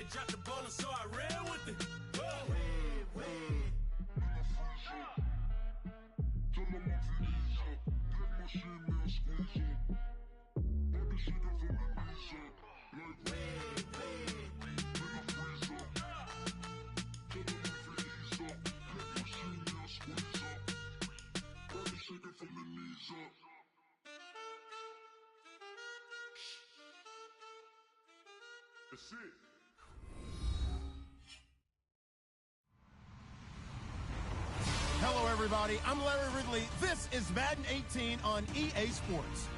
They dropped the ball and so I ran with it. That's it. Hello, everybody. I'm Larry Ridley. This is Madden 18 on EA Sports.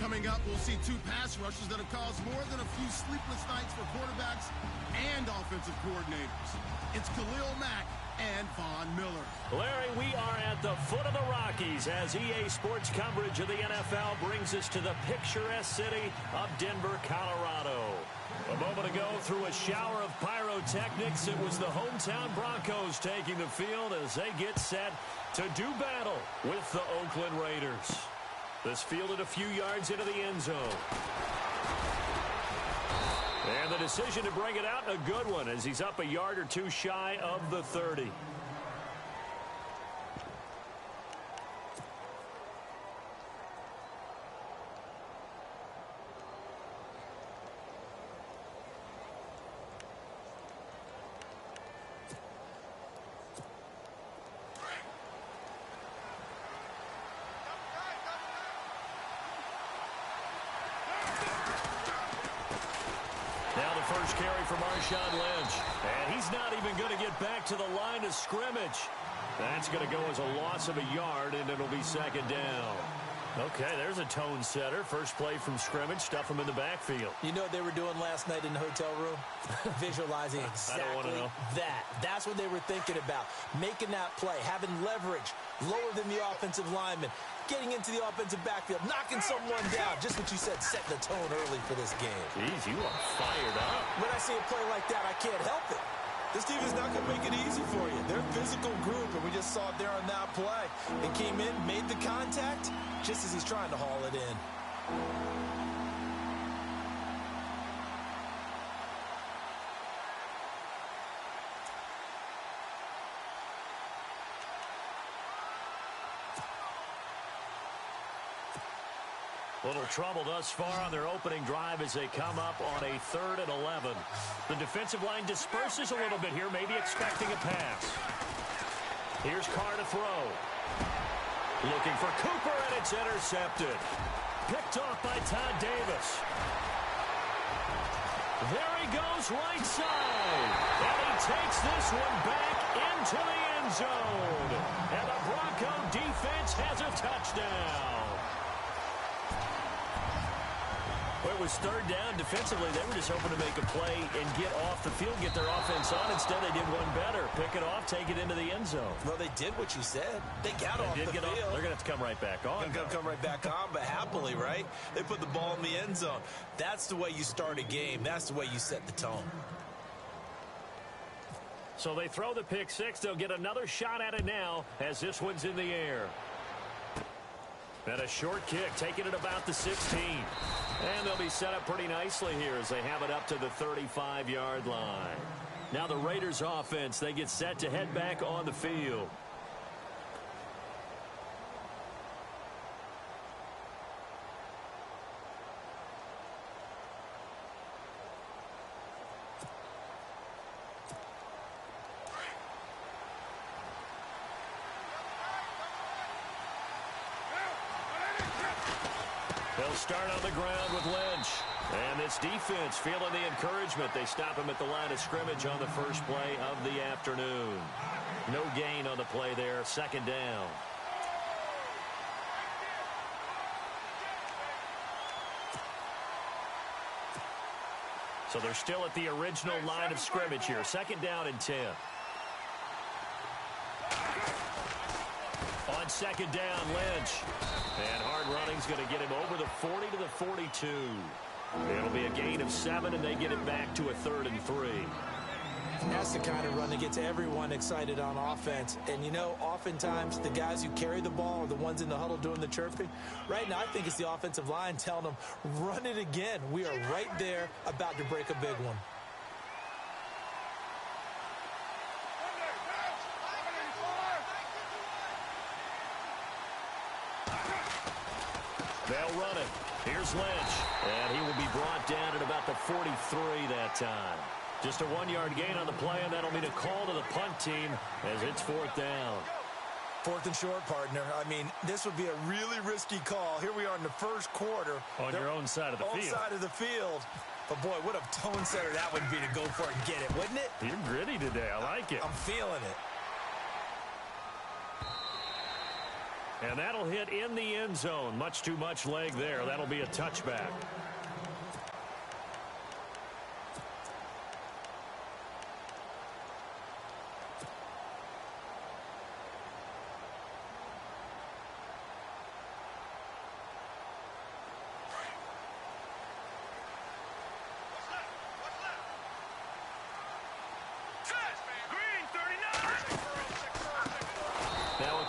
Coming up, we'll see two pass rushes that have caused more than a few sleepless nights for quarterbacks and offensive coordinators. It's Khalil Mack and Von Miller. Larry, we are at the foot of the Rockies as EA Sports coverage of the NFL brings us to the picturesque city of Denver, Colorado. A moment ago, through a shower of pyrotechnics, it was the hometown Broncos taking the field as they get set to do battle with the Oakland Raiders. This fielded a few yards into the end zone. And the decision to bring it out, a good one, as he's up a yard or two shy of the 30. First carry for Marshawn Lynch. And he's not even going to get back to the line of scrimmage. That's going to go as a loss of a yard, and it'll be second down. Okay, there's a tone setter. First play from scrimmage, stuff him in the backfield. You know what they were doing last night in the hotel room? Visualizing exactly that. That's what they were thinking about. Making that play, having leverage, lower than the offensive lineman, getting into the offensive backfield, knocking someone down. Just what you said, setting the tone early for this game. Jeez, you are fired up. When I see a play like that, I can't help it. This team is not going to make it easy for you. They're a physical group, and we just saw it there on that play. It came in, made the contact, just as he's trying to haul it in. Little trouble thus far on their opening drive as they come up on a 3rd and 11. The defensive line disperses a little bit here, maybe expecting a pass. Here's Carr to throw. Looking for Cooper, and it's intercepted. Picked off by Todd Davis. There he goes right side. And he takes this one back into the end zone. And the Bronco defense has a touchdown. Well, it was 3rd down. Defensively, they were just hoping to make a play and get off the field, get their offense on. Instead, they did one better. Pick it off, take it into the end zone. Well, they did what you said. They got off the field. They're going to have to come right back on. They're going to come right back on, but happily, right? They put the ball in the end zone. That's the way you start a game. That's the way you set the tone. So they throw the pick six. They'll get another shot at it now as this one's in the air. And a short kick, taking it about the 16. And they'll be set up pretty nicely here as they have it up to the 35-yard line. Now the Raiders offense, they get set to head back on the field. They'll start on the ground with Lynch. And this defense feeling the encouragement. They stop him at the line of scrimmage on the first play of the afternoon. No gain on the play there. Second down. So they're still at the original line of scrimmage here. Second down and 10. On second down, Lynch. And hard running's going to get him over the 40 to the 42. It'll be a gain of 7, and they get it back to a 3rd and 3. That's the kind of run that gets everyone excited on offense. And, you know, oftentimes the guys who carry the ball are the ones in the huddle doing the chirping. Right now, I think it's the offensive line telling them, run it again. We are right there about to break a big one. They'll run it. Here's Lynch. And he will be brought down at about the 43 that time. Just a 1-yard gain on the play, and that'll mean a call to the punt team as it's 4th down. 4th and short, partner. I mean, this would be a really risky call. Here we are in the first quarter. On your own side of the field. Own side of the field. But, boy, what a tone setter that would be to go for it and get it, wouldn't it? You're gritty today. I like it. I'm feeling it. And that'll hit in the end zone. Much too much leg there. That'll be a touchback.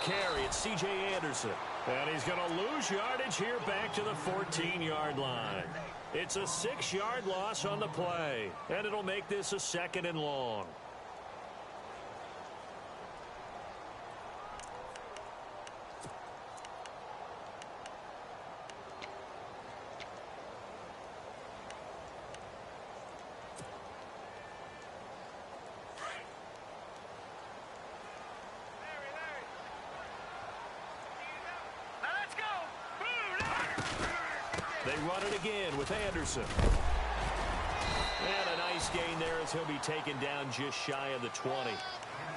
Carry, it's C.J. Anderson. And he's going to lose yardage here back to the 14-yard line. It's a 6-yard loss on the play, and it'll make this a 2nd and long. They run it again with Anderson. And a nice gain there as he'll be taken down just shy of the 20.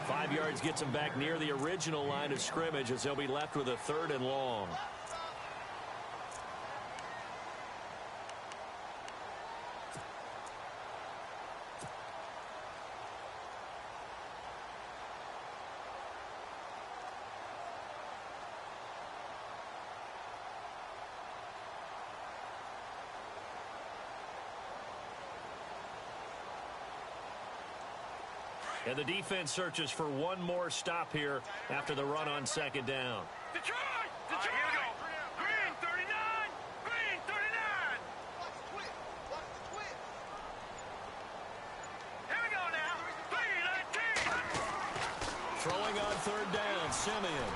5 yards gets him back near the original line of scrimmage as they'll be left with a 3rd and long. And the defense searches for one more stop here after the run on 2nd down. Detroit! Detroit! Here we go. Green 39! Green 39! Watch the twist. Watch the twist. Here we go now. 3-19. Throwing on 3rd down, Simeon.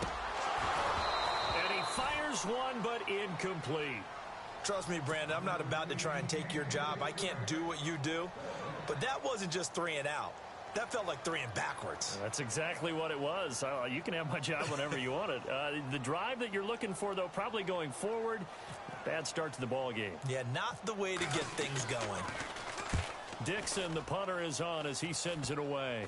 And he fires one, but incomplete. Trust me, Brandon, I'm not about to try and take your job. I can't do what you do. But that wasn't just 3 and out. That felt like 3 and backwards. That's exactly what it was. You can have my job whenever you want it. The drive that you're looking for, though, probably going forward. Bad start to the ball game. Yeah, not the way to get things going. Dixon, the punter, is on as he sends it away.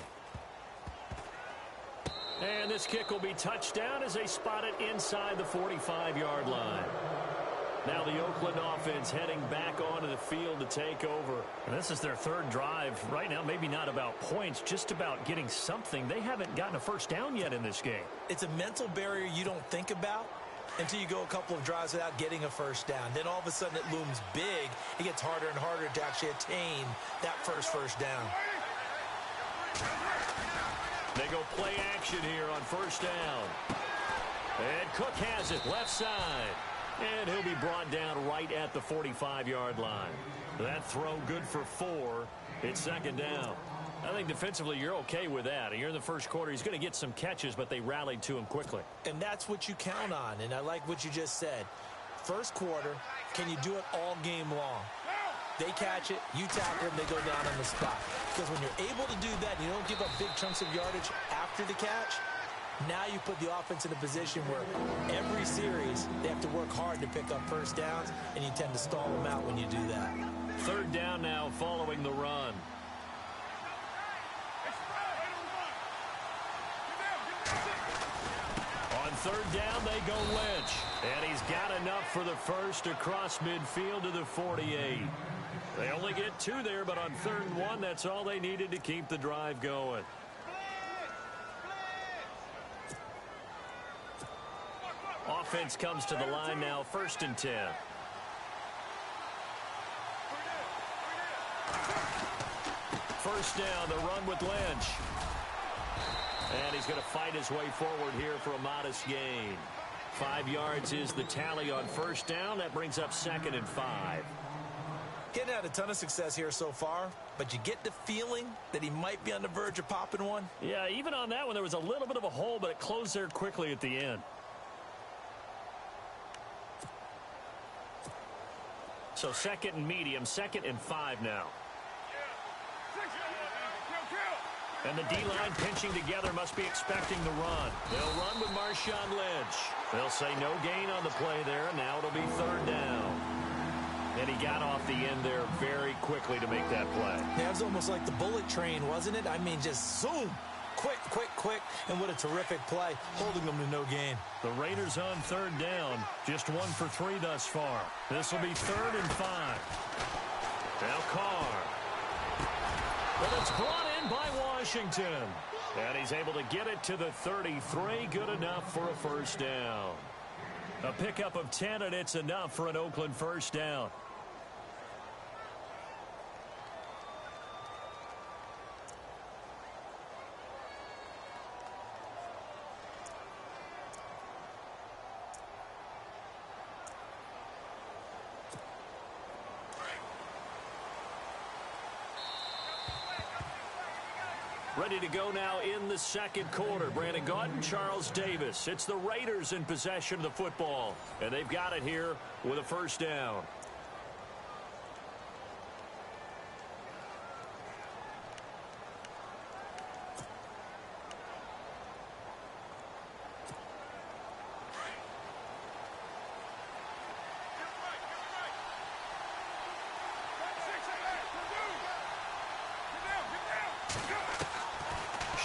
And this kick will be touchdown as they spot it inside the 45-yard line. Now the Oakland offense heading back onto the field to take over. And this is their 3rd drive. Right now, maybe not about points, just about getting something. They haven't gotten a first down yet in this game. It's a mental barrier you don't think about until you go a couple of drives without getting a first down. Then all of a sudden it looms big. It gets harder and harder to actually attain that first down. They go play action here on 1st down. And Cook has it left side. And he'll be brought down right at the 45-yard line. That throw good for 4. It's 2nd down. I think defensively you're okay with that. You're in the first quarter. He's going to get some catches, but they rallied to him quickly. And that's what you count on, and I like what you just said. First quarter, can you do it all game long? They catch it, you tackle them, they go down on the spot. Because when you're able to do that, and you don't give up big chunks of yardage after the catch, now you put the offense in a position where every series they have to work hard to pick up first downs, and you tend to stall them out when you do that. 3rd down now following the run. On 3rd down, they go Lynch. And he's got enough for the first across midfield to the 48. They only get 2 there, but on 3rd and 1, that's all they needed to keep the drive going. Offense comes to the line now, 1st and 10. First down, the run with Lynch. And he's going to fight his way forward here for a modest gain. 5 yards is the tally on 1st down. That brings up 2nd and 5. Getting had a ton of success here so far, but you get the feeling that he might be on the verge of popping one. Yeah, even on that one, there was a little bit of a hole, but it closed there quickly at the end. So second and medium, 2nd and 5 now. And the D-line pinching together must be expecting the run. They'll run with Marshawn Lynch. They'll say no gain on the play there, and now it'll be 3rd down. And he got off the end there very quickly to make that play. Yeah, it was almost like the bullet train, wasn't it? I mean, just zoom. Quick, quick, quick. And what a terrific play, holding them to no gain. The Raiders on 3rd down. Just 1 for 3 thus far. This will be 3rd and 5. Now Carr. But it's brought in by Washington. And he's able to get it to the 33. Good enough for a 1st down. A pickup of 10, and it's enough for an Oakland 1st down. Ready to go now in the 2nd quarter. Brandon Gaudin, Charles Davis. It's the Raiders in possession of the football. And they've got it here with a 1st down.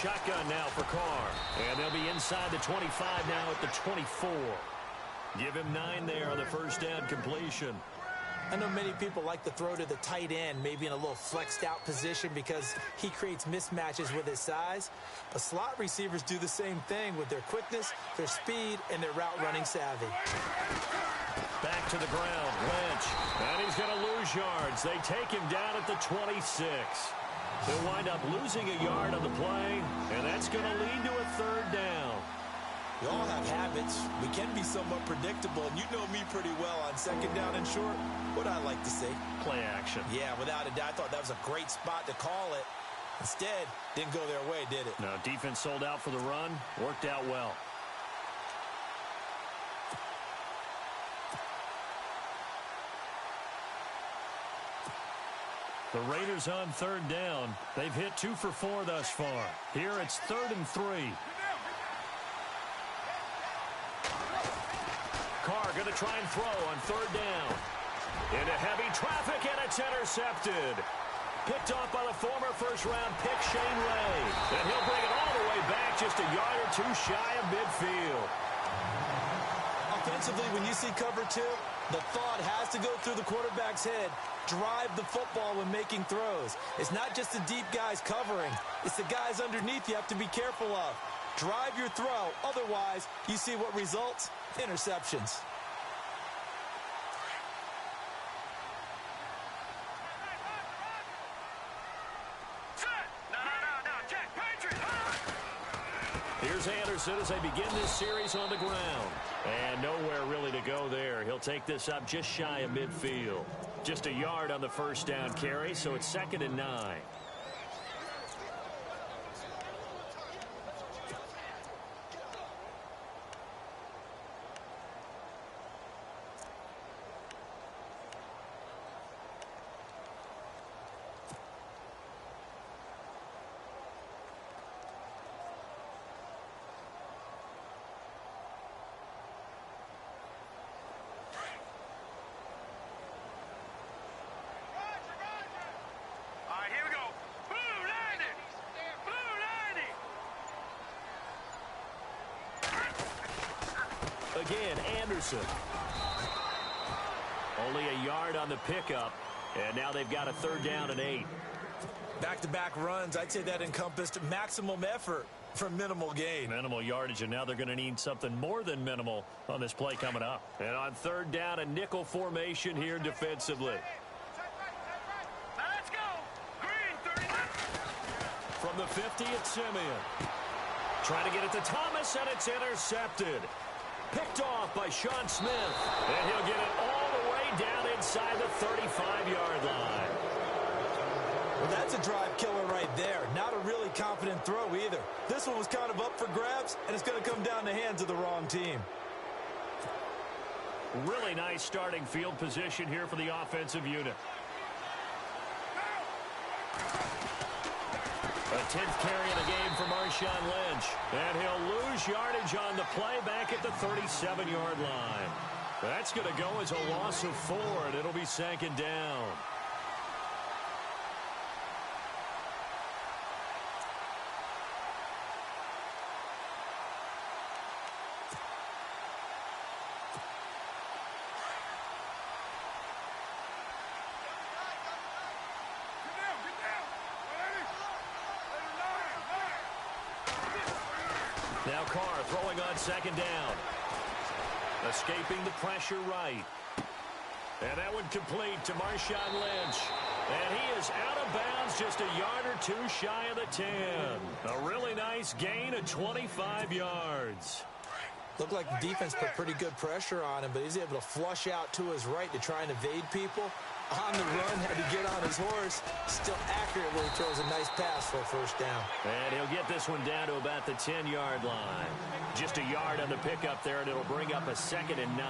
Shotgun now for Carr. And they'll be inside the 25 now at the 24. Give him 9 there on the 1st down completion. I know many people like to throw to the tight end, maybe in a little flexed out position because he creates mismatches with his size. But slot receivers do the same thing with their quickness, their speed, and their route running savvy. Back to the ground, Lynch. And he's going to lose yards. They take him down at the 26. They'll wind up losing a yard on the play, and that's going to lead to a 3rd down. We all have habits. We can be somewhat predictable, and you know me pretty well on 2nd down and short. What I like to say? Play action. Yeah, without a doubt. I thought that was a great spot to call it. Instead, didn't go their way, did it? No, defense sold out for the run. Worked out well. The Raiders on 3rd down. They've hit 2 for 4 thus far. Here it's 3rd and 3. Carr going to try and throw on 3rd down. Into heavy traffic, and it's intercepted. Picked off by the former 1st-round pick, Shane Ray. And he'll bring it all the way back just a yard or 2 shy of midfield. Offensively, when you see cover 2, the thought has to go through the quarterback's head. Drive the football when making throws. It's not just the deep guys covering. It's the guys underneath you have to be careful of. Drive your throw. Otherwise, you see what results? Interceptions. Here's Anderson as they begin this series on the ground. And nowhere really to go there. He'll take this up just shy of midfield. Just a yard on the 1st down carry, so it's 2nd and 9. Again, Anderson. Only a yard on the pickup, and now they've got a 3rd down and 8. Back-to-back runs, I'd say that encompassed maximum effort for minimal gain. Minimal yardage, and now they're going to need something more than minimal on this play coming up. And on 3rd down, a nickel formation here defensively. Let's go. Green 39. From the 50, it's Simeon. Trying to get it to Thomas, and it's intercepted. Picked off by Sean Smith. And he'll get it all the way down inside the 35-yard line. Well, that's a drive killer right there. Not a really confident throw either. This one was kind of up for grabs, and it's going to come down the hands of the wrong team. Really nice starting field position here for the offensive unit. A 10th carry in the game for Marshawn Lynch. And he'll lose yardage on the play back at the 37-yard line. That's going to go as a loss of 4, and it'll be 2nd down. Now Carr throwing on 2nd down. Escaping the pressure right. And that one complete to Marshawn Lynch. And he is out of bounds just a yard or 2 shy of the 10. A really nice gain of 25 yards. Looked like the defense put pretty good pressure on him, but he's able to flush out to his right to try and evade people. On the run, had to get on his horse. Still accurately throws a nice pass for a 1st down. And he'll get this one down to about the 10-yard line. Just a yard on the pickup there, and it'll bring up a 2nd and 9.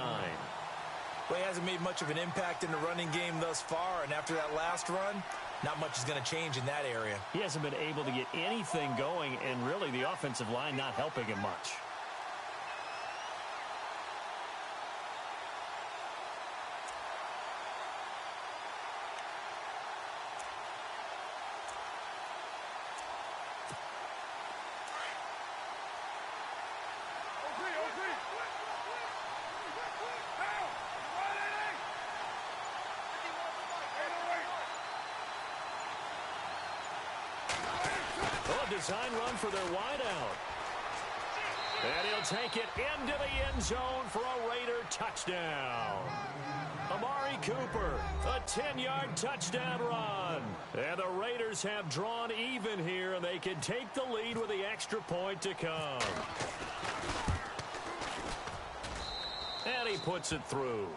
Well, he hasn't made much of an impact in the running game thus far, and after that last run, not much is going to change in that area. He hasn't been able to get anything going, and really the offensive line not helping him much. Design run for their wideout. And he'll take it into the end zone for a Raider touchdown. Amari Cooper, a 10-yard touchdown run. And the Raiders have drawn even here, and they can take the lead with the extra point to come. And he puts it through.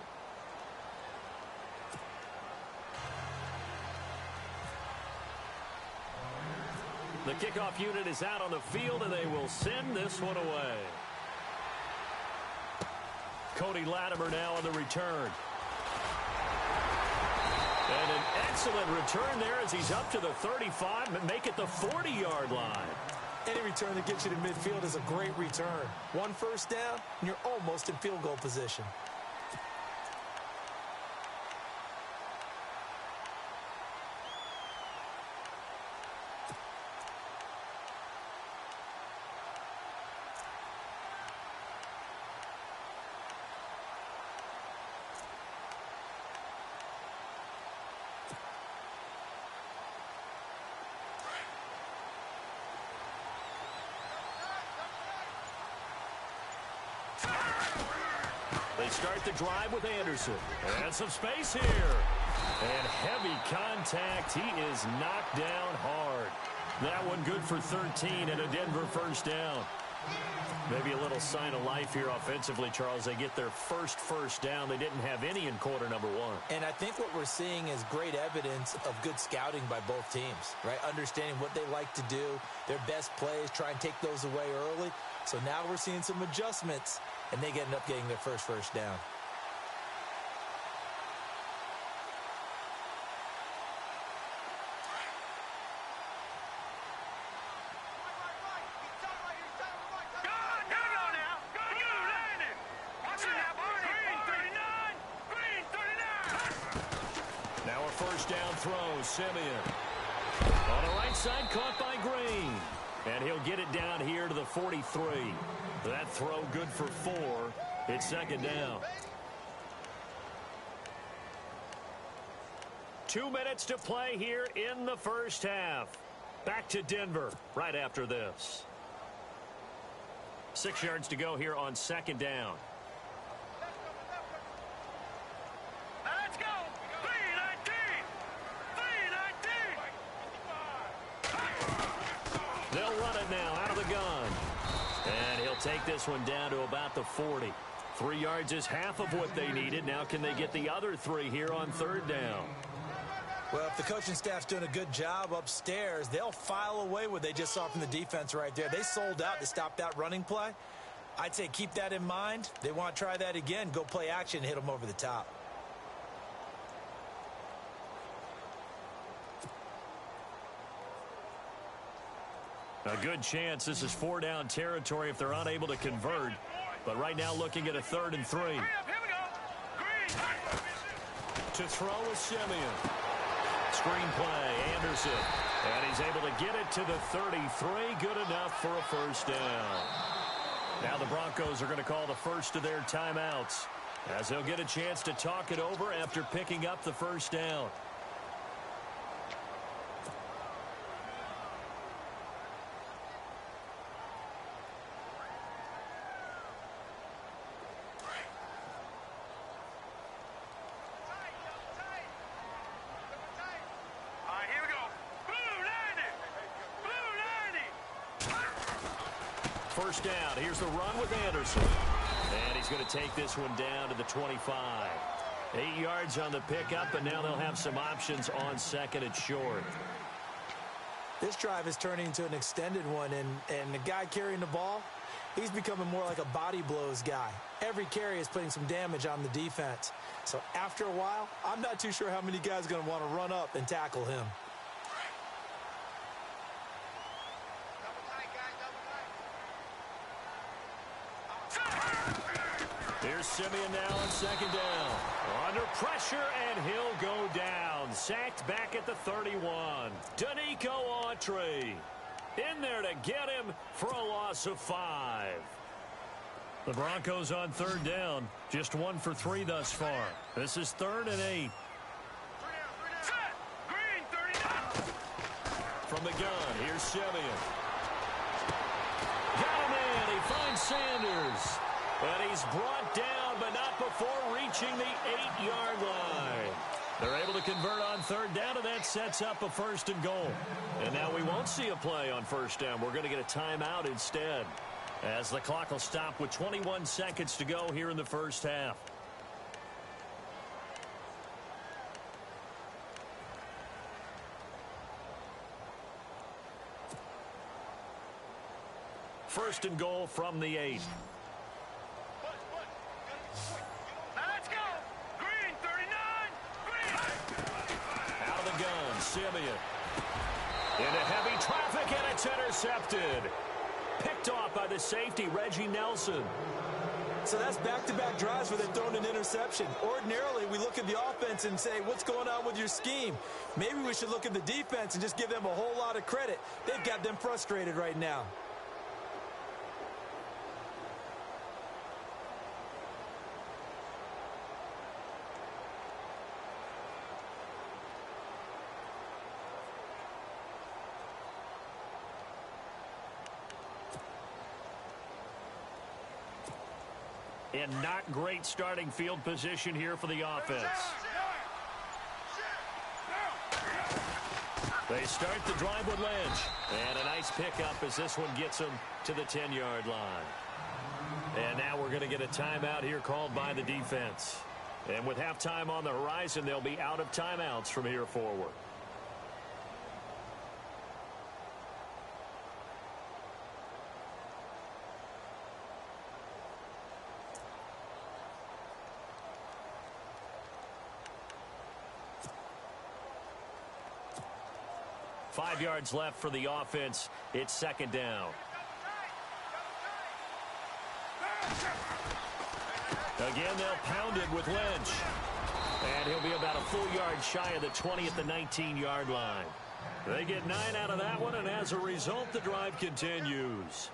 The kickoff unit is out on the field, and they will send this one away. Cody Latimer now on the return. And an excellent return there as he's up to the 35 and make it the 40-yard line. Any return that gets you to midfield is a great return. 1 1st down, and you're almost in field goal position. They start the drive with Anderson. And some space here. And heavy contact. He is knocked down hard. That one good for 13 and a Denver 1st down. Maybe a little sign of life here offensively, Charles. They get their first down. They didn't have any in quarter number 1. And I think what we're seeing is great evidence of good scouting by both teams, right? Understanding what they like to do, their best plays, try and take those away early. So now we're seeing some adjustments, and they end up getting their first down. Now a 1st down throw, Simeon. On the right side, caught by Green. And he'll get it down here to the 43. That throw good for 4. It's 2nd down. 2 minutes to play here in the 1st half. Back to Denver right after this. 6 yards to go here on 2nd down. Let's go. 319. They'll run it now out of the gun. And he'll take this one down to about the 40. 3 yards is half of what they needed. Now can they get the other 3 here on 3rd down? Well, if the coaching staff's doing a good job upstairs, they'll file away what they just saw from the defense right there. They sold out to stop that running play. I'd say keep that in mind. They want to try that again. Go play action, hit them over the top. A good chance this is 4-down territory if they're unable to convert. But right now looking at a 3rd and 3. To throw is Simeon. Screen play, Anderson. And he's able to get it to the 33. Good enough for a first down. Now the Broncos are going to call the first of their timeouts, as they'll get a chance to talk it over after picking up the first down. First down. Here's the run with Anderson. And he's going to take this one down to the 25. 8 yards on the pickup, and now they'll have some options on 2nd and short. This drive is turning into an extended one, and the guy carrying the ball, he's becoming more like a body blows guy. Every carry is putting some damage on the defense. So after a while, I'm not too sure how many guys are going to want to run up and tackle him. Here's Simeon now on 2nd down. Under pressure, and he'll go down. Sacked back at the 31. Danico Autry in there to get him for a loss of 5. The Broncos on 3rd down. Just 1 for 3 thus far. This is 3rd and 8. From the gun, here's Simeon. Got him in. He finds Sanders. And he's brought down, but not before reaching the 8-yard line. They're able to convert on 3rd down, and that sets up a 1st and goal. And now we won't see a play on 1st down. We're going to get a timeout instead, as the clock will stop with 21 seconds to go here in the first half. First and goal from the 8. Let's go! Green 39! Green! Out of the gun, Simeon. Into heavy traffic, and it's intercepted. Picked off by the safety, Reggie Nelson. So that's back-to-back drives where they've thrown an interception. Ordinarily, we look at the offense and say, what's going on with your scheme? Maybe we should look at the defense and just give them a whole lot of credit. They've got them frustrated right now. In not great starting field position here for the offense. They start the drive with Lynch. And a nice pickup as this one gets them to the 10-yard line. And now we're going to get a timeout here called by the defense. And with halftime on the horizon, they'll be out of timeouts from here forward. Five yards left for the offense. It's 2nd down. Again, they'll pound it with Lynch. And he'll be about a full yard shy of the 20 at the 19-yard line. They get 9 out of that one, and as a result, the drive continues.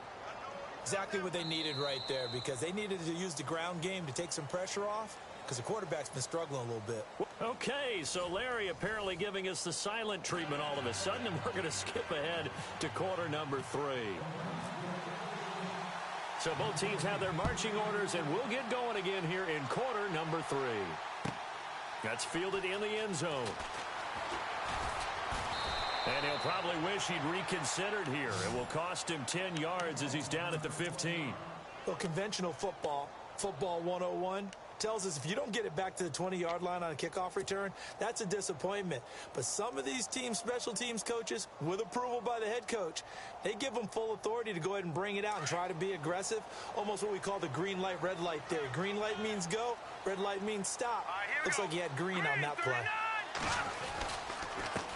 Exactly what they needed right there, because they needed to use the ground game to take some pressure off, because the quarterback's been struggling a little bit. Okay, so Larry apparently giving us the silent treatment all of a sudden, and we're going to skip ahead to quarter number 3. So both teams have their marching orders, and we'll get going again here in quarter number 3. That's fielded in the end zone. And he'll probably wish he'd reconsidered here. It will cost him 10 yards as he's down at the 15. Well, conventional football 101, tells us if you don't get it back to the 20-yard line on a kickoff return, that's a disappointment. But some of these special teams coaches, with approval by the head coach, they give them full authority to go ahead and bring it out and try to be aggressive, almost what we call the green light, red light theory. Green light means go, red light means stop. Looks like he had green on that play.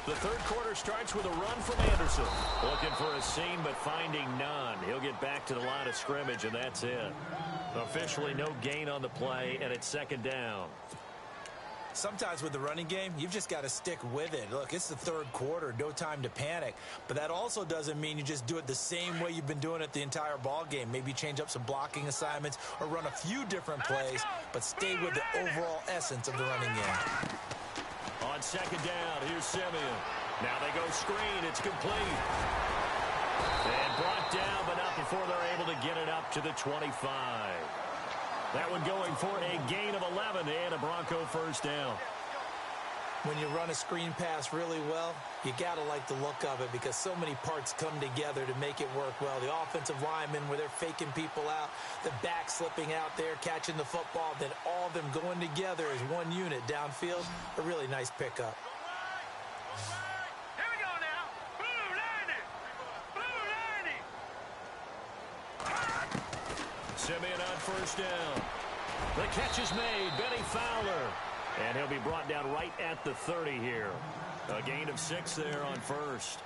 The third quarter starts with a run from Anderson. Looking for a seam, but finding none. He'll get back to the line of scrimmage, and that's it. Officially no gain on the play, and it's second down. Sometimes with the running game, you've just got to stick with it. Look, it's the third quarter, no time to panic. But that also doesn't mean you just do it the same way you've been doing it the entire ball game. Maybe change up some blocking assignments or run a few different plays, but stay with the overall essence of the running game. On second down, here's Simeon. Now they go screen. It's complete. And brought down, but not before they're able to get it up to the 25. That one going for a gain of 11 and a Bronco first down. When you run a screen pass really well, you got to like the look of it because so many parts come together to make it work well. The offensive linemen where they're faking people out, the back slipping out there, catching the football, then all of them going together as one unit downfield. A really nice pickup. Here we go now. Blue Lightning. Blue Lightning. Simeon on first down. The catch is made. Benny Fowler. And he'll be brought down right at the 30 here. A gain of 6 there on first.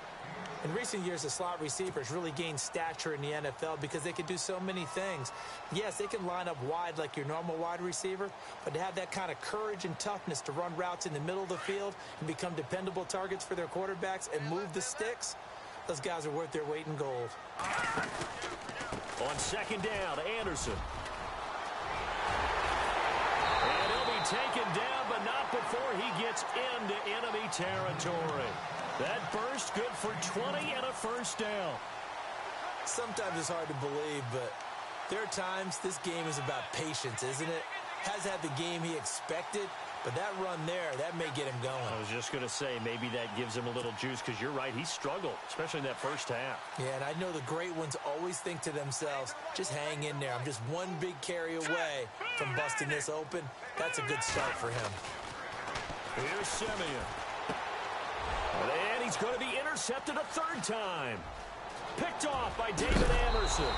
In recent years, the slot receivers really gained stature in the NFL because they can do so many things. Yes, they can line up wide like your normal wide receiver, but to have that kind of courage and toughness to run routes in the middle of the field and become dependable targets for their quarterbacks and move the sticks, those guys are worth their weight in gold. On second down, Anderson. And he'll be taken down, but not before he gets into enemy territory. That burst good for 20 and a first down. Sometimes it's hard to believe, but there are times this game is about patience, isn't it? Has had the game he expected, but that run there, that may get him going. I was just going to say, maybe that gives him a little juice because you're right, he struggled, especially in that first half. Yeah, and I know the great ones always think to themselves, just hang in there. I'm just one big carry away from busting this open. That's a good start for him. Here's Simeon. And he's going to be intercepted a third time. Picked off by David Anderson.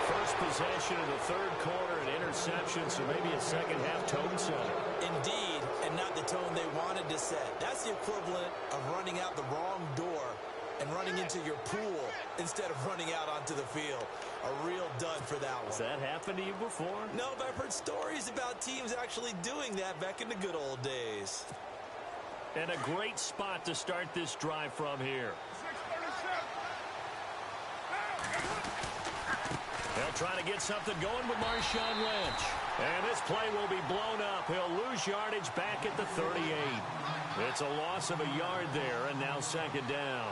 First possession of the third quarter, an interception, so maybe a second-half tone setter. Indeed, and not the tone they wanted to set. That's the equivalent of running out the wrong door and running into your pool instead of running out onto the field. A real dud for that one. Has that happened to you before? No, but I've heard stories about teams actually doing that back in the good old days. And a great spot to start this drive from here. They'll try to get something going with Marshawn Lynch. And this play will be blown up. He'll lose yardage back at the 38. It's a loss of a yard there, and now second down.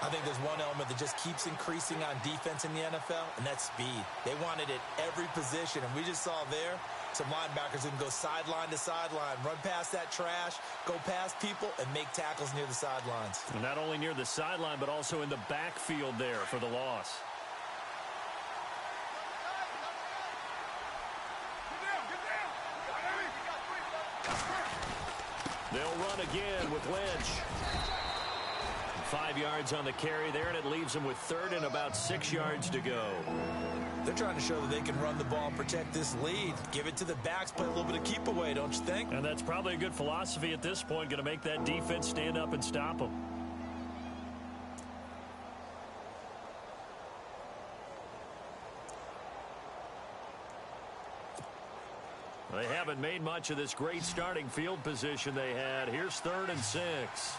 I think there's one element that just keeps increasing on defense in the NFL, and that's speed. They want it at every position, and we just saw there some linebackers who can go sideline to sideline, run past that trash, go past people, and make tackles near the sidelines. And not only near the sideline, but also in the backfield there for the loss. They'll run again with Lynch. 5 yards on the carry there, and it leaves them with third and about 6 yards to go. They're trying to show that they can run the ball and protect this lead. Give it to the backs, play a little bit of keep away, don't you think? And that's probably a good philosophy at this point, going to make that defense stand up and stop them. They haven't made much of this great starting field position they had. Here's 3rd and 6.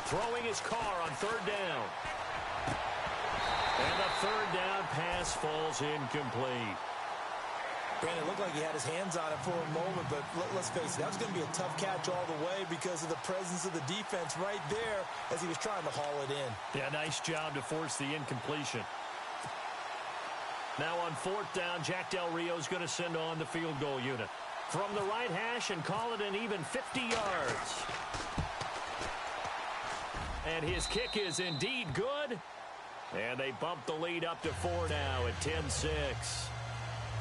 Throwing his car on 3rd down. And the 3rd down pass falls incomplete. Brandon, it looked like he had his hands on it for a moment, but let's face it, that was going to be a tough catch all the way because of the presence of the defense right there as he was trying to haul it in. Yeah, nice job to force the incompletion. Now on 4th down, Jack Del Rio's going to send on the field goal unit. from the right hash and call it an even 50 yards. And his kick is indeed good. And they bump the lead up to 4 now at 10-6.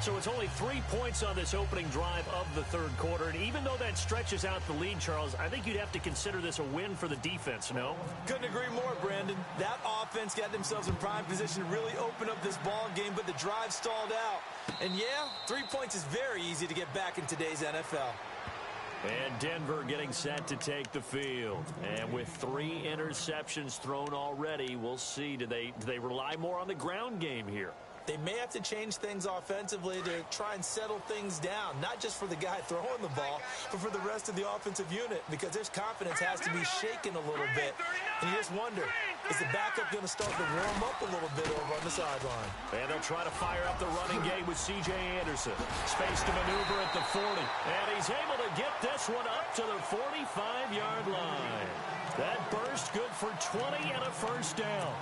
So it's only 3 points on this opening drive of the third quarter. And even though that stretches out the lead, Charles, I think you'd have to consider this a win for the defense, no? Couldn't agree more, Brandon. That offense got themselves in prime position to really open up this ball game, but the drive stalled out. And yeah, 3 points is very easy to get back in today's NFL. And Denver getting set to take the field. And with 3 interceptions thrown already, we'll see. Do they rely more on the ground game here? They may have to change things offensively to try and settle things down, not just for the guy throwing the ball, but for the rest of the offensive unit, because their confidence has to be shaken a little bit. And you just wonder, is the backup going to start to warm up a little bit over on the sideline? And they'll try to fire up the running game with C.J. Anderson. Space to maneuver at the 40. And he's able to get this one up to the 45-yard line. That burst good for 20 and a first down.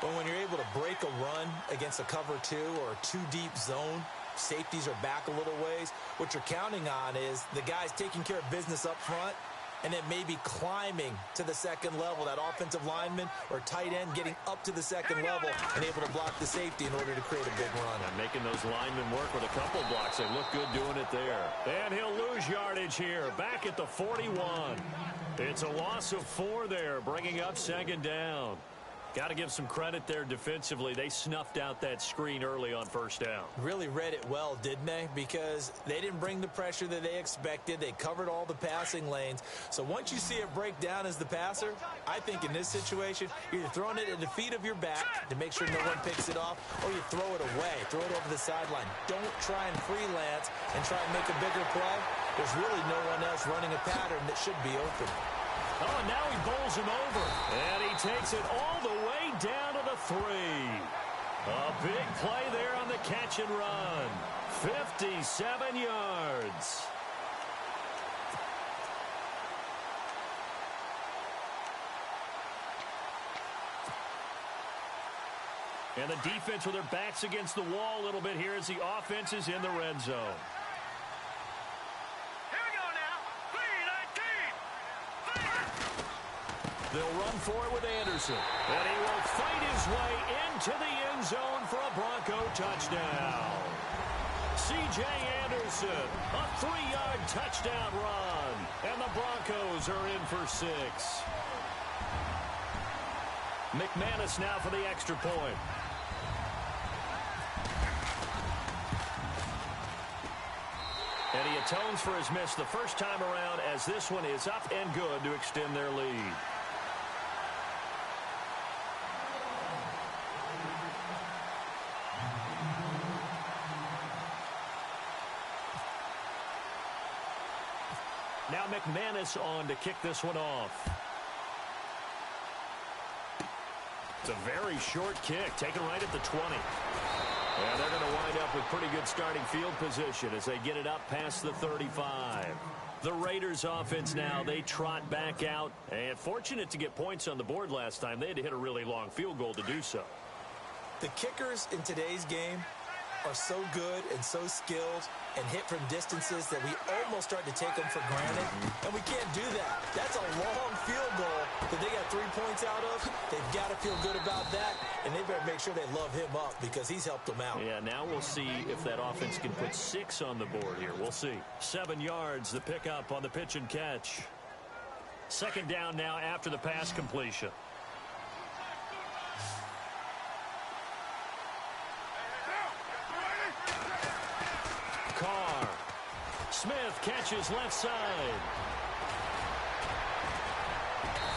But when you're able to break a run against a cover 2 or a 2-deep zone, safeties are back a little ways. What you're counting on is the guys taking care of business up front and then maybe climbing to the second level. That offensive lineman or tight end getting up to the second level and able to block the safety in order to create a big run. And making those linemen work with a couple blocks. They look good doing it there. And he'll lose yardage here. Back at the 41. It's a loss of 4 there, bringing up second down. Got to give some credit there defensively. They snuffed out that screen early on first down. Really read it well, didn't they? Because they didn't bring the pressure that they expected. They covered all the passing lanes. So once you see it break down as the passer, I think in this situation, you're either throwing it at the feet of your back to make sure no one picks it off, or you throw it away, throw it over the sideline. Don't try and freelance and try and make a bigger play. There's really no one else running a pattern that should be open. Oh, and now he bowls him over. And he takes it all the way down to the 3. A big play there on the catch and run. 57 yards. And the defense with their backs against the wall a little bit here as the offense is in the red zone. They'll run for it with Anderson. And he will fight his way into the end zone for a Bronco touchdown. C.J. Anderson, a 3-yard touchdown run. And the Broncos are in for 6. McManus now for the extra point. And he atones for his miss the first time around as this one is up and good to extend their lead. Now McManus on to kick this one off. It's a very short kick, taken right at the 20. And they're going to wind up with pretty good starting field position as they get it up past the 35. The Raiders offense now, they trot back out. And fortunate to get points on the board last time. They had to hit a really long field goal to do so. The kickers in today's game are so good and so skilled and hit from distances that we almost start to take them for granted. And we can't do that. That's a long field goal that they got 3 points out of. They've got to feel good about that, and they better make sure they love him up because he's helped them out. Yeah, now we'll see if that offense can put 6 on the board here. We'll see. 7 yards, the pickup on the pitch and catch. Second down now after the pass completion. Carr. Smith catches left side.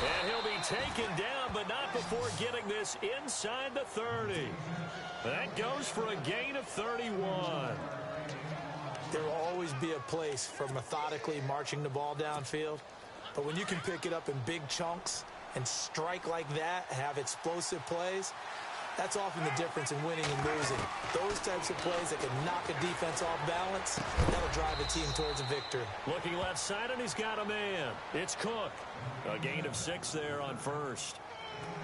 And he'll be taken down, but not before getting this inside the 30. That goes for a gain of 31. There will always be a place for methodically marching the ball downfield. But when you can pick it up in big chunks and strike like that, have explosive plays, that's often the difference in winning and losing. Those types of plays that can knock a defense off balance, that'll drive a team towards a victory. Looking left side, and he's got a man. It's Cook. A gain of 6 there on first.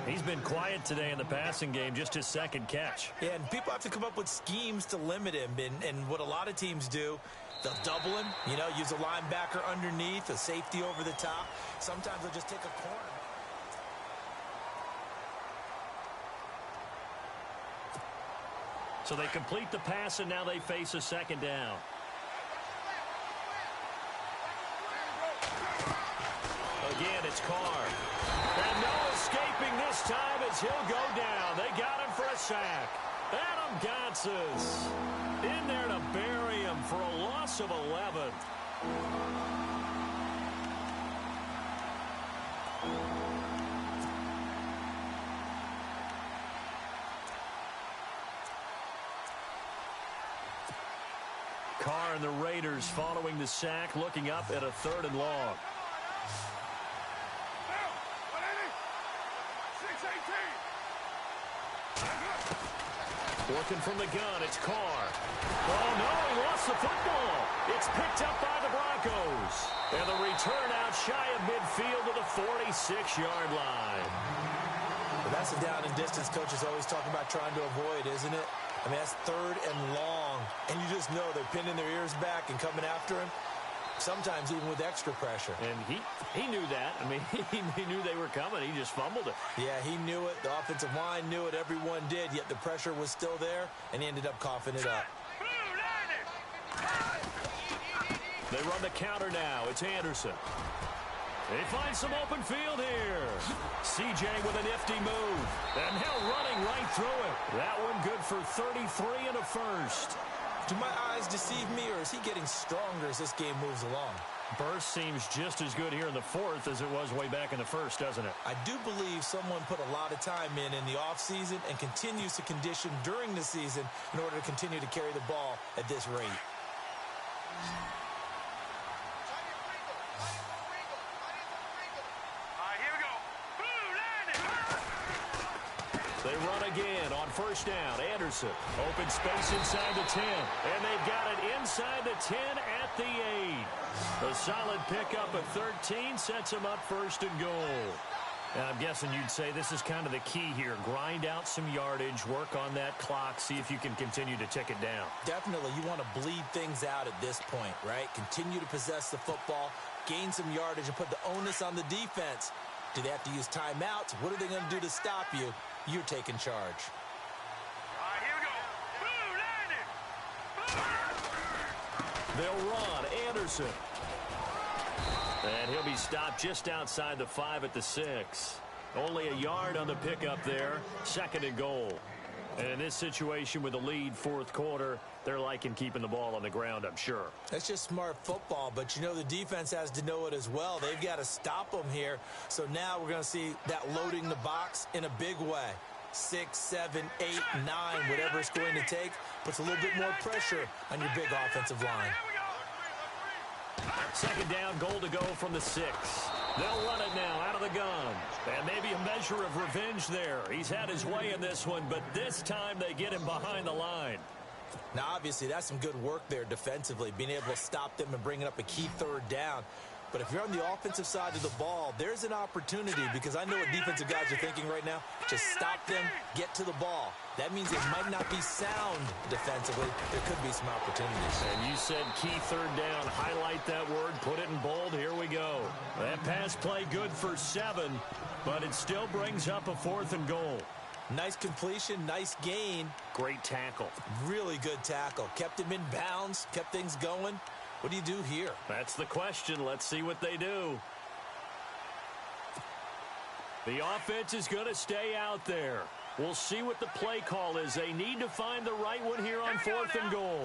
He's been quiet today in the passing game, just his second catch. Yeah, and people have to come up with schemes to limit him. And what a lot of teams do, They'll double him, you know, use a linebacker underneath, a safety over the top. Sometimes they'll just take a corner. So they complete the pass, and now they face a second down. Again, it's Carr. And no escaping this time as he'll go down. They got him for a sack. Adam Gotsis in there to bury him for a loss of 11. Carr and the Raiders following the sack, looking up at a 3rd and long. Working from the gun, it's Carr. Oh, no, he lost the football. It's picked up by the Broncos. And the return out shy of midfield to the 46-yard line. Well, that's a down and distance coaches always talking about trying to avoid, isn't it? I mean, that's 3rd and long. And you just know they're pinning their ears back and coming after him. Sometimes even with extra pressure. And he knew that. I mean, he knew they were coming. He just fumbled it. Yeah, he knew it. The offensive line knew it. Everyone did. Yet the pressure was still there, and he ended up coughing it up. They run the counter now. It's Anderson. They find some open field here. CJ with a nifty move. And now running right through it. That one good for 33 and a first. Do my eyes deceive me, or is he getting stronger as this game moves along? Burst seems just as good here in the 4th as it was way back in the 1st, doesn't it? I do believe someone put a lot of time in the offseason and continues to condition during the season in order to continue to carry the ball at this rate. They run again on 1st down. Anderson, open space inside the 10. And they've got it inside the 10 at the 8. A solid pickup of 13 sets them up 1st and goal. And I'm guessing you'd say this is kind of the key here. Grind out some yardage, work on that clock, see if you can continue to tick it down. Definitely. You want to bleed things out at this point, right? Continue to possess the football, gain some yardage, and put the onus on the defense. Do they have to use timeouts? What are they going to do to stop you? You're taking charge. All right, here we go. They'll run. Anderson. And he'll be stopped just outside the 5 at the 6. Only a yard on the pickup there. 2nd and goal. And in this situation with the lead 4th quarter, they're liking keeping the ball on the ground, I'm sure. That's just smart football, but you know the defense has to know it as well. They've got to stop them here. So now we're going to see that loading the box in a big way. 6, 7, 8, 9, whatever it's going to take, puts a little bit more pressure on your big offensive line. 2nd down, goal to go from the 6. They'll run it now out of the gun. And maybe a measure of revenge there. He's had his way in this one, but this time they get him behind the line. Now, obviously, that's some good work there defensively, being able to stop them and bringing up a key 3rd down. But if you're on the offensive side of the ball, there's an opportunity, because I know what defensive guys are thinking right now. Just stop them, get to the ball. That means it might not be sound defensively. There could be some opportunities. And you said key 3rd down. Highlight that word. Put it in bold. Here we go. That pass play good for 7, but it still brings up a 4th and goal. Nice completion, nice gain. Great tackle. Really good tackle. Kept him in bounds, kept things going. What do you do here? That's the question. Let's see what they do. The offense is going to stay out there. We'll see what the play call is. They need to find the right one here on 4th and goal.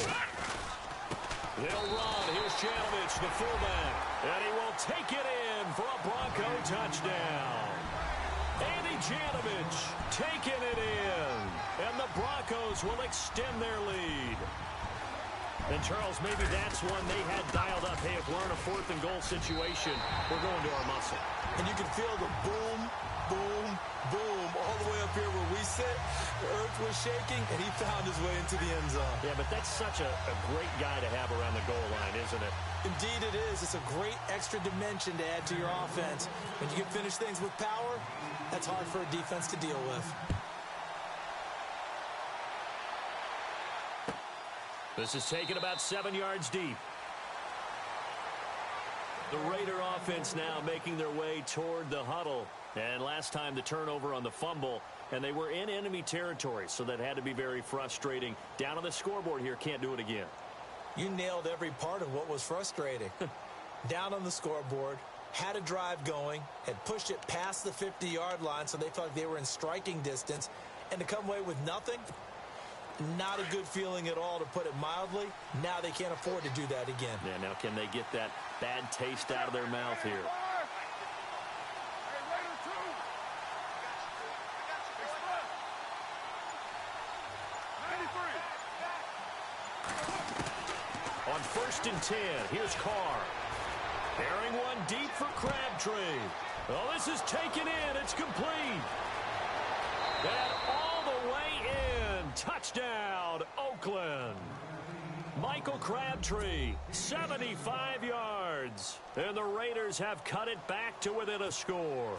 They'll run. Here's Janovich, the fullback. And he will take it in for a Bronco touchdown. Andy Janovich taking it in. And the Broncos will extend their lead. And, Charles, maybe that's one they had dialed up. Hey, if we're in a 4th and goal situation, we're going to our muscle. And you can feel the boom, boom, boom all the way up here where we sit. The earth was shaking, and he found his way into the end zone. Yeah, but that's such a great guy to have around the goal line, isn't it? Indeed it is. It's a great extra dimension to add to your offense. When you can finish things with power, that's hard for a defense to deal with. This is taken about 7 yards deep. The Raider offense now making their way toward the huddle. And last time the turnover on the fumble, and they were in enemy territory, so that had to be very frustrating. Down on the scoreboard here, can't do it again. You nailed every part of what was frustrating. Down on the scoreboard, had a drive going, had pushed it past the 50-yard line, so they felt like they were in striking distance, and to come away with nothing, not a good feeling at all, to put it mildly. Now they can't afford to do that again. Yeah, now can they get that bad taste out of their mouth here? On 1st and 10, here's Carr. Bearing one deep for Crabtree. Oh, this is taken in. It's complete. And all the way in. Touchdown, Oakland. Michael Crabtree, 75 yards. And the Raiders have cut it back to within a score.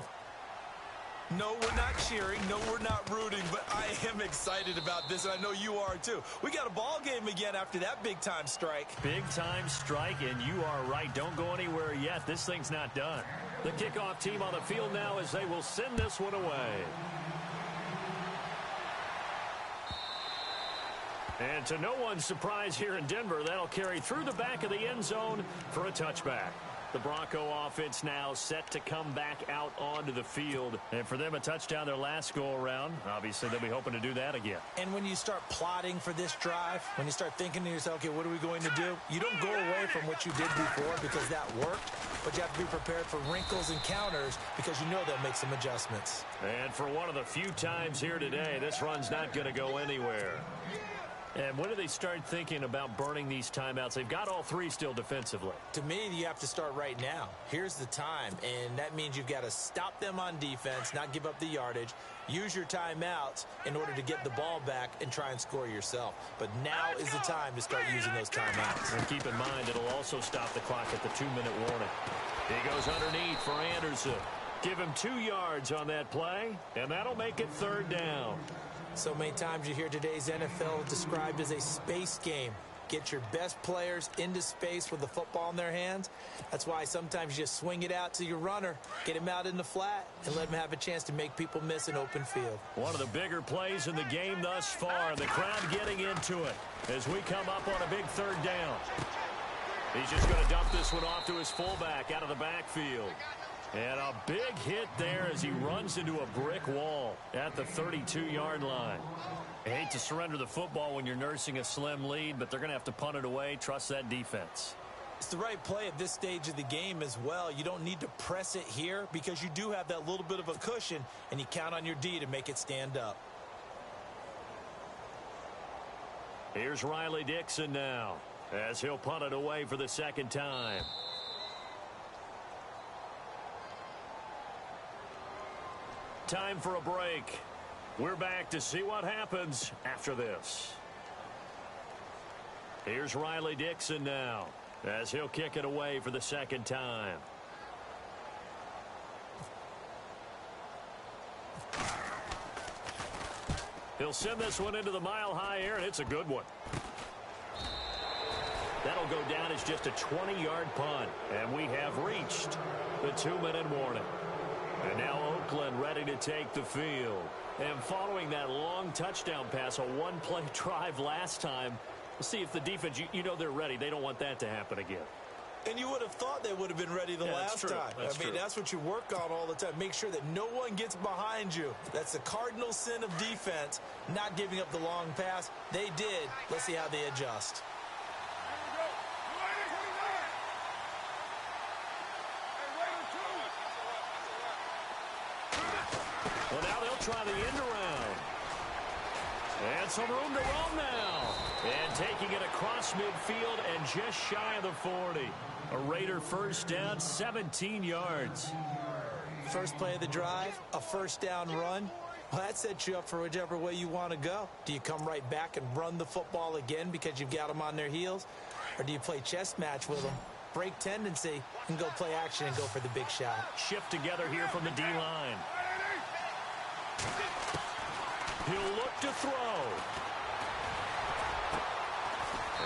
No, we're not cheering. No, we're not rooting, but I am excited about this, and I know you are too. We got a ball game again after that big-time strike. Big-time strike, and you are right. Don't go anywhere yet. This thing's not done. The kickoff team on the field now as they will send this one away. And to no one's surprise here in Denver, that'll carry through the back of the end zone for a touchback. The Bronco offense now set to come back out onto the field. And for them, a touchdown their last go-around. Obviously, they'll be hoping to do that again. And when you start plotting for this drive, when you start thinking to yourself, okay, what are we going to do? You don't go away from what you did before because that worked, but you have to be prepared for wrinkles and counters because you know they'll make some adjustments. And for one of the few times here today, this run's not going to go anywhere. And when do they start thinking about burning these timeouts? They've got all three still defensively. To me, you have to start right now. Here's the time, and that means you've got to stop them on defense, not give up the yardage, use your timeouts in order to get the ball back and try and score yourself. But now is the time to start using those timeouts. And keep in mind, it'll also stop the clock at the 2-minute warning. He goes underneath for Anderson. Give him 2 yards on that play, and that'll make it 3rd down. So many times you hear today's NFL described as a space game. Get your best players into space with the football in their hands. That's why sometimes you just swing it out to your runner, get him out in the flat, and let him have a chance to make people miss an open field. One of the bigger plays in the game thus far. The crowd getting into it as we come up on a big 3rd down. He's just going to dump this one off to his fullback out of the backfield. And a big hit there as he runs into a brick wall at the 32-yard line. I hate to surrender the football when you're nursing a slim lead, but they're going to have to punt it away. Trust that defense. It's the right play at this stage of the game as well. You don't need to press it here because you do have that little bit of a cushion, and you count on your D to make it stand up. Here's Riley Dixon now as he'll punt it away for the 2nd time. Time for a break. We're back to see what happens after this. Here's Riley Dixon now as he'll kick it away for the 2nd time. He'll send this one into the mile-high air, and it's a good one. That'll go down as just a 20-yard punt, and we have reached the 2-minute warning. And now Oakland ready to take the field. And following that long touchdown pass, a one-play drive last time, we'll see if the defense, you know they're ready. They don't want that to happen again. And you would have thought they would have been ready the last time. I mean, that's what you work on all the time. Make sure that no one gets behind you. That's the cardinal sin of defense, not giving up the long pass. They did. Let's see how they adjust. Well, now they'll try the end around. And some room to roam now. And taking it across midfield and just shy of the 40. A Raider 1st down, 17 yards. First play of the drive, a 1st down run. Well, that sets you up for whichever way you want to go. Do you come right back and run the football again because you've got them on their heels? Or do you play chess match with them, break tendency, and go play action and go for the big shot? Shift together here from the D-line. He'll look to throw.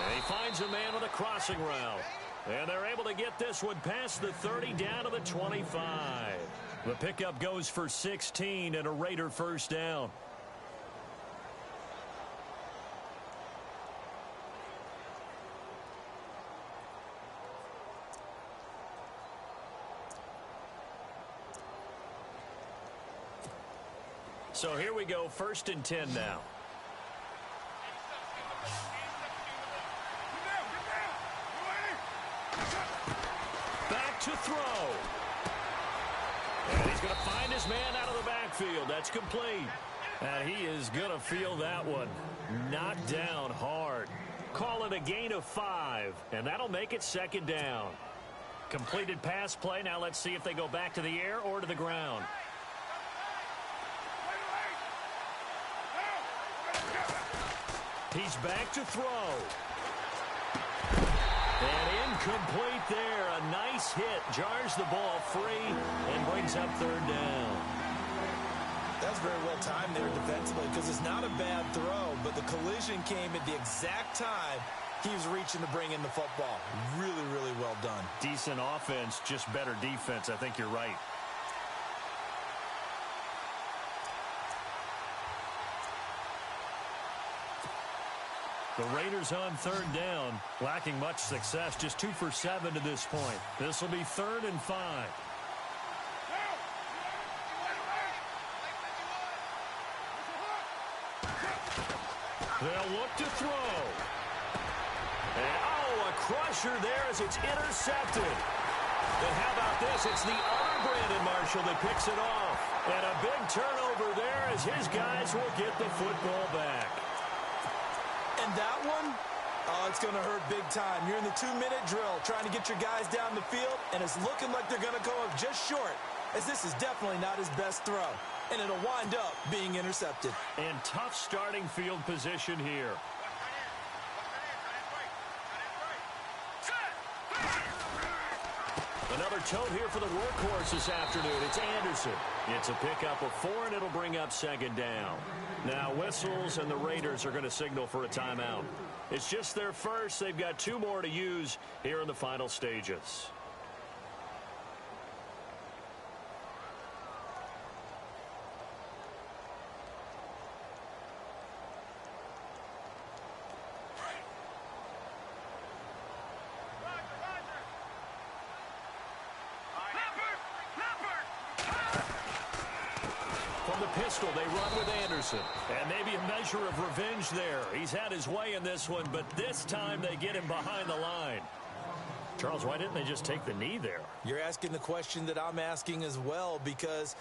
And he finds a man with a crossing route. And they're able to get this one past the 30 down to the 25. The pickup goes for 16 and a Raider first down. So here we go, 1st and 10 now. Back to throw. And he's going to find his man out of the backfield. That's complete. And he is going to feel that one. Knocked down hard. Call it a gain of 5. And that'll make it 2nd down. Completed pass play. Now let's see if they go back to the air or to the ground. He's back to throw. And incomplete there. A nice hit. Jars the ball free and brings up 3rd down. That's very well timed there defensively because it's not a bad throw, but the collision came at the exact time he was reaching to bring in the football. Really, really well done. Decent offense, just better defense. I think you're right. The Raiders on 3rd down, lacking much success, just 2 for 7 to this point. This will be 3rd and 5. They'll look to throw. And, a crusher there as it's intercepted. And how about this? It's the other Brandon Marshall that picks it off. And a big turnover there as his guys will get the football back. And that one, it's going to hurt big time. You're in the 2-minute drill trying to get your guys down the field, and it's looking like they're going to go up just short, as this is definitely not his best throw. And it'll wind up being intercepted. And tough starting field position here. Another tote here for the workhorse this afternoon. It's Anderson. It's a pickup of 4, and it'll bring up 2nd down. Now whistles, and the Raiders are going to signal for a timeout. It's just their first. They've got 2 more to use here in the final stages. Pistol, they run with Anderson. And maybe a measure of revenge there. He's had his way in this one, but this time they get him behind the line. Charles, why didn't they just take the knee there? You're asking the question that I'm asking as well, because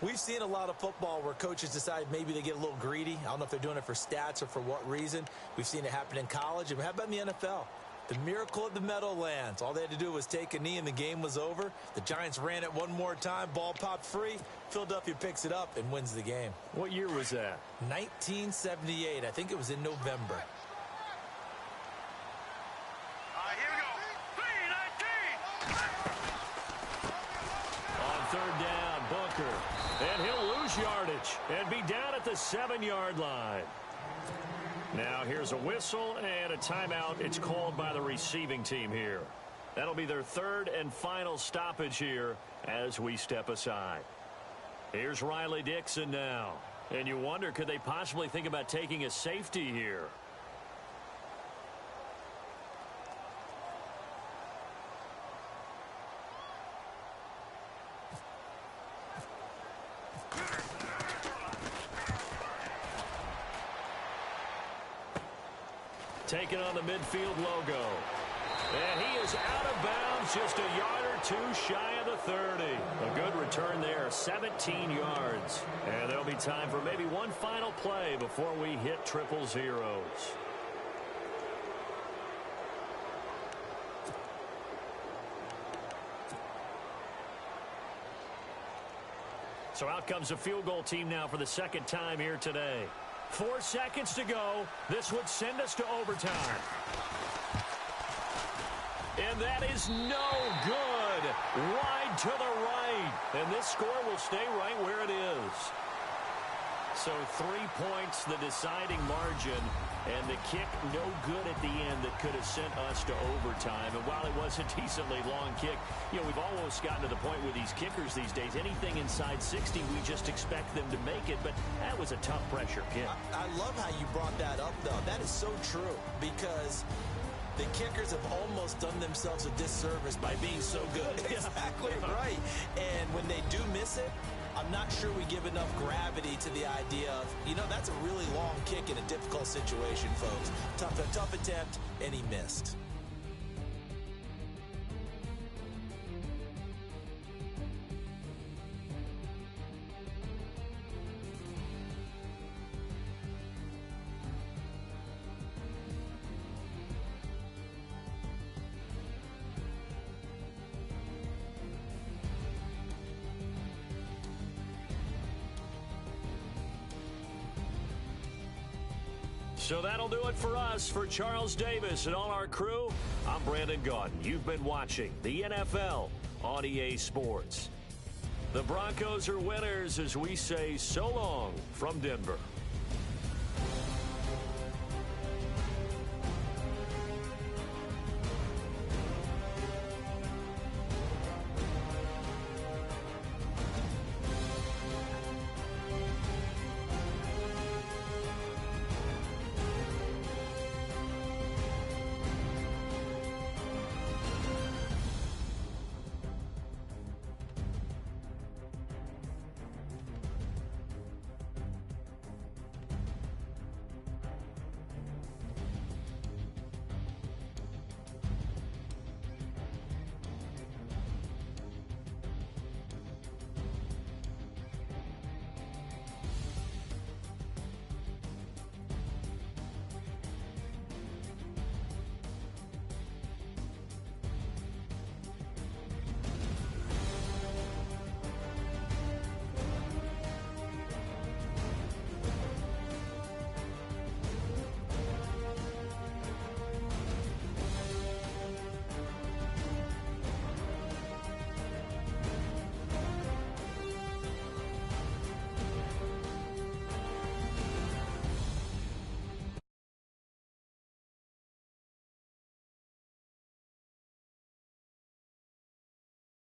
we've seen a lot of football where coaches decide maybe they get a little greedy. I don't know if they're doing it for stats or for what reason. We've seen it happen in college. And how about in the NFL? The miracle at the Meadowlands. All they had to do was take a knee and the game was over. The Giants ran it one more time. Ball popped free. Philadelphia picks it up and wins the game. What year was that? 1978. I think it was in November. Here we go. 3-19. On 3rd down, Booker. And he'll lose yardage and be down at the 7-yard line. Now here's a whistle and a timeout. It's called by the receiving team here. That'll be their 3rd and final stoppage here as we step aside. Here's Riley Dixon now. And you wonder, could they possibly think about taking a safety here? Taking on the midfield logo. And he is out of bounds, just a yard or 2 shy of the 30. A good return there, 17 yards. And there'll be time for maybe one final play before we hit 000. So out comes the field goal team now for the 2nd time here today. 4 seconds to go. This would send us to overtime. And that is no good. Wide to the right. And this score will stay right where it is. So 3 points, the deciding margin. And the kick no good at the end that could have sent us to overtime. And while it was a decently long kick, you know, we've almost gotten to the point with these kickers these days, anything inside 60, we just expect them to make it. But that was a tough pressure kick. I love how you brought that up, though. That is so true because the kickers have almost done themselves a disservice by being so good. Exactly right. And when they do miss it, I'm not sure we give enough gravity to the idea of, you know, that's a really long kick in a difficult situation, folks. Tough attempt, and he missed. So that'll do it for us. For Charles Davis and all our crew, I'm Brandon Gaudin. You've been watching the NFL on EA Sports. The Broncos are winners as we say so long from Denver.